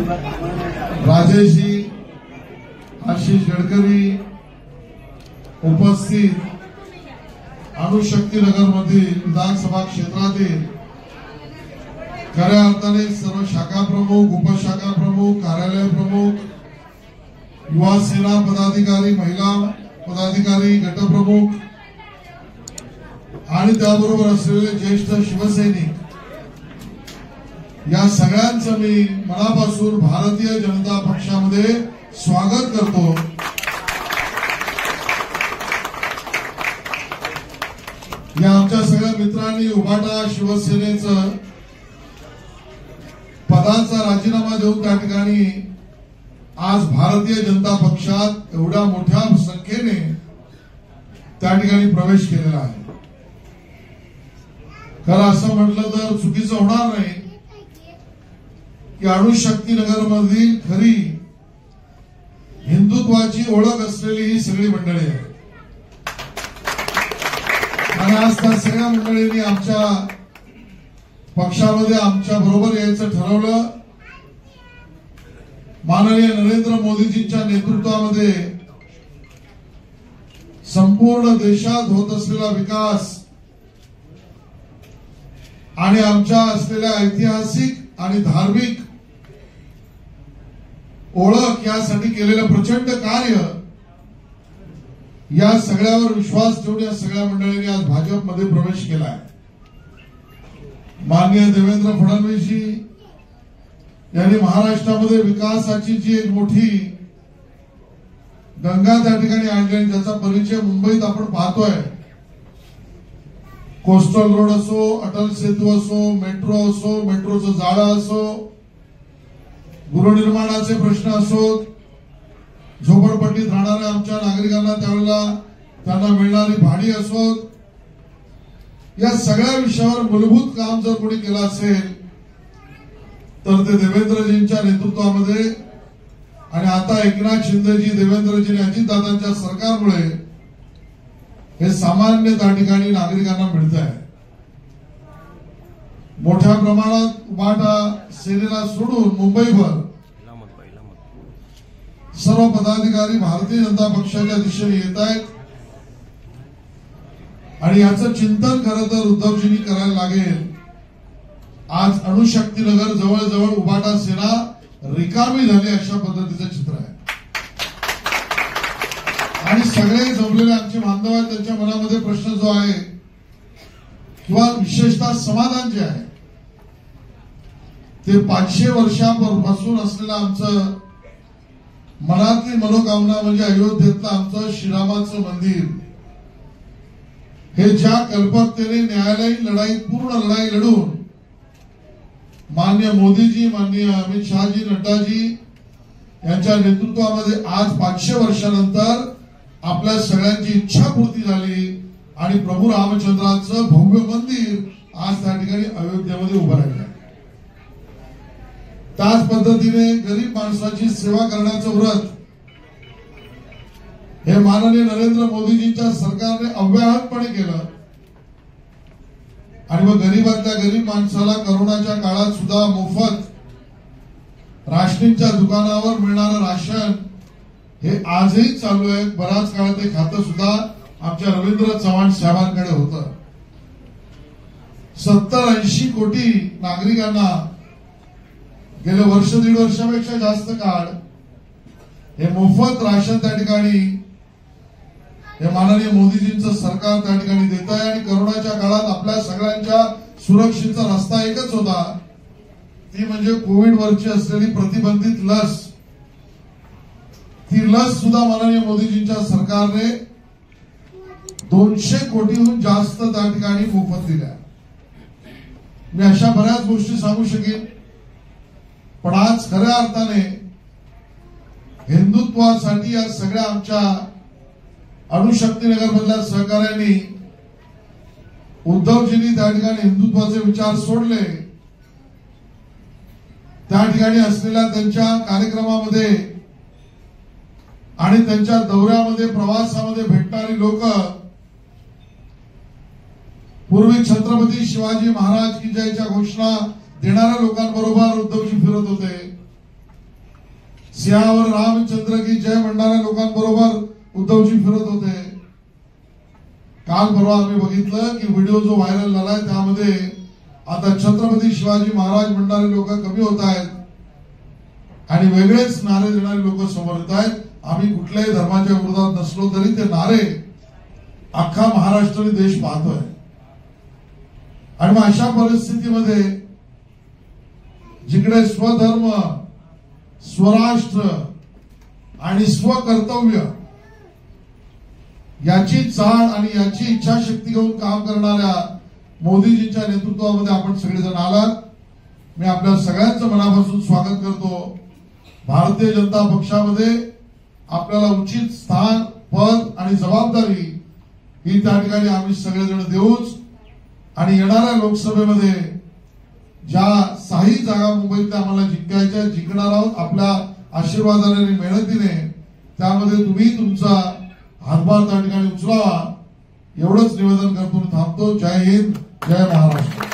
राजेशजी, आशिष गडकरी उपस्थित अणुशक्ती नगरमधील विधानसभा क्षेत्रातील खऱ्या अर्थाने सर्व शाखा प्रमुख, उपशाखा प्रमुख, कार्यालय प्रमुख, युवा सेना पदाधिकारी, महिला पदाधिकारी, गटप्रमुख आणि त्याबरोबर असलेले ज्येष्ठ शिवसैनिक या सगळ्यांचं मी मनापासून भारतीय जनता पक्षामध्ये स्वागत करतो। या आमच्या सगळ्या मित्रांनी उभाटा शिवसेनेचं पदाचा राजीनामा देऊन त्या ठिकाणी आज भारतीय जनता पक्षात एवढ्या मोठ्या संख्येने त्या ठिकाणी प्रवेश केलेला आहे। खरं असं म्हटलं तर चुकीचं होणार नाही की अणुशक्ती नगरमधील खरी हिंदुत्वाची ओळख असलेली ही सगळी मंडळी आहे आणि आज त्या सगळ्या मंडळींनी आमच्या पक्षामध्ये आमच्या बरोबर यायचं ठरवलं। माननीय नरेंद्र मोदीजींच्या नेतृत्वामध्ये संपूर्ण देशात होत असलेला विकास आणि आमच्या असलेल्या ऐतिहासिक आणि धार्मिक ओळख यासाठी केलेलं प्रचंड कार्य, या सगळ्यावर विश्वास ठेवून या सगळ्या मंडळींनी आज भाजपमध्ये प्रवेश केलाय। माननीय देवेंद्र फडणवीसजी यांनी महाराष्ट्रामध्ये विकासाची जी एक मोठी गंगा त्या ठिकाणी आणली आणि त्याचा परिचय मुंबईत आपण पाहतोय। कोस्टल रोड असो, अटल सेतू असो, मेट्रो असो, मेट्रोचं जाळं असो, गृहनिर्माणाचे प्रश्न असोत, झोपडपट्टीत राहणाऱ्या आमच्या नागरिकांना त्यावेळेला त्यांना मिळणारी भाडी असोत, या सगळ्या विषयावर मूलभूत काम जर कोणी केलं असेल तर ते देवेंद्रजींच्या नेतृत्वामध्ये आणि आता एकनाथ शिंदेजी, देवेंद्रजी, अजितदादांच्या सरकारमुळे हे सामान्य त्या ठिकाणी नागरिकांना मिळत आहे। मोठ्या प्रमाणात उभाटा सेनेला सोडून मुंबईभर सर्व पदाधिकारी भारतीय जनता पक्षाच्या दिशेने येत आहेत आणि याचं चिंतन खरं तर उद्धवजींनी करायला लागेल। आज अणुशक्ती नगर जवळजवळ उभाटा सेना रिकामी झाली अशा पद्धतीचं चित्र आहे आणि सगळे जमलेले आमचे बांधव आहेत, त्यांच्या मनामध्ये प्रश्न जो आहे किंवा विशेषतः समाधान जे आहे ते 500 वर्षापासून असलेलं आमचं मनातली मनोकामना म्हणजे अयोध्येतलं आमचं श्रीरामाचं मंदिर हे ज्या कल्पकतेने न्यायालयीन लढाई, पूर्ण लढाई लढून माननीय मोदीजी, माननीय अमित शहाजी, नड्डाजी यांच्या नेतृत्वामध्ये आज 500 वर्षानंतर आपल्या सगळ्यांची इच्छापूर्ती झाली आणि प्रभू रामचंद्राचं भव्य मंदिर आज त्या ठिकाणी अयोध्येमध्ये उभं राहिलं। त्याच पद्धतीने गरीब माणसाची सेवा करण्याचं व्रत हे माननीय नरेंद्र मोदीजींच्या सरकारने अव्याहतपणे केलं आणि मग गरीबातल्या गरीब माणसाला करोनाच्या काळात सुद्धा मोफत राशनीच्या दुकानावर मिळणारं राशन हे आजही चालू आहे। बराच काळ ते खातं सुद्धा आमच्या रवींद्र चव्हाण साहेबांकडे होतं। 70-80 कोटी नागरिकांना गेले वर्ष, दीड वर्षापेक्षा जास्त काळ हे मोफत राशन त्या ठिकाणी हे माननीय मोदीजींचं सरकार त्या ठिकाणी देत आहे आणि करोनाच्या काळात आपल्या सगळ्यांच्या सुरक्षेचा रस्ता एकच होता, ती म्हणजे कोविड वरची असलेली प्रतिबंधित लस। ती लस सुद्धा माननीय मोदीजींच्या सरकारने 200 कोटीहून जास्त त्या ठिकाणी मोफत दिल्या। मी अशा बऱ्याच गोष्टी सांगू शकेन, पण आज खऱ्या अर्थाने हिंदुत्वासाठी या सगळ्या आमच्या अणुशक्ती नगरमधल्या सहकार्यांनी उद्धवजींनी त्या ठिकाणी हिंदुत्वाचे विचार सोडले। त्या ठिकाणी असलेल्या त्यांच्या कार्यक्रमामध्ये आणि त्यांच्या दौऱ्यामध्ये, प्रवासामध्ये भेटणारी लोक पूर्वी छत्रपती शिवाजी महाराज की जयच्या घोषणा देणाऱ्या लोकांबरोबर उद्धवजी फिरत होते सिंहावर रामचंद्र की जय म्हणणाऱ्या लोकांबरोबर उद्धवजी फिरत होते. काल परवा आम्ही बघितलं की व्हिडिओ जो व्हायरल झालाय त्यामध्ये आता छत्रपती शिवाजी महाराज म्हणणारे लोक कमी होत आहेत आणि वेगळेच नारे देणारे लोक समोर येत आहेत. आम्ही कुठल्याही धर्माच्या विरोधात नसलो तरी ते नारे अख्खा महाराष्ट्र देश पाहतोय. आणि मग अशा परिस्थितीमध्ये जिकडे स्वधर्म, स्वराष्ट्र आणि स्वकर्तव्य याची जाण आणि याची इच्छाशक्ती घेऊन काम करणाऱ्या मोदीजींच्या नेतृत्वामध्ये आपण सगळेजण आलात. मी आपल्या सगळ्यांचं मनापासून स्वागत करतो. भारतीय जनता पक्षामध्ये आपल्याला उचित स्थान, पद आणि जबाबदारी ही त्या ठिकाणी आम्ही सगळेजण देऊच. आणि येणाऱ्या लोकसभेमध्ये ज्या 6 जागा मुंबईतल्या आम्हाला जिंकायच्या, जिंकणार आहोत आपल्या आशीर्वादाने आणि मेहनतीने. त्यामध्ये तुम्ही तुमचा हातभार त्या ठिकाणी उचलावा एवढंच निवेदन करतो. थांबतो. जय हिंद, जय महाराष्ट्र.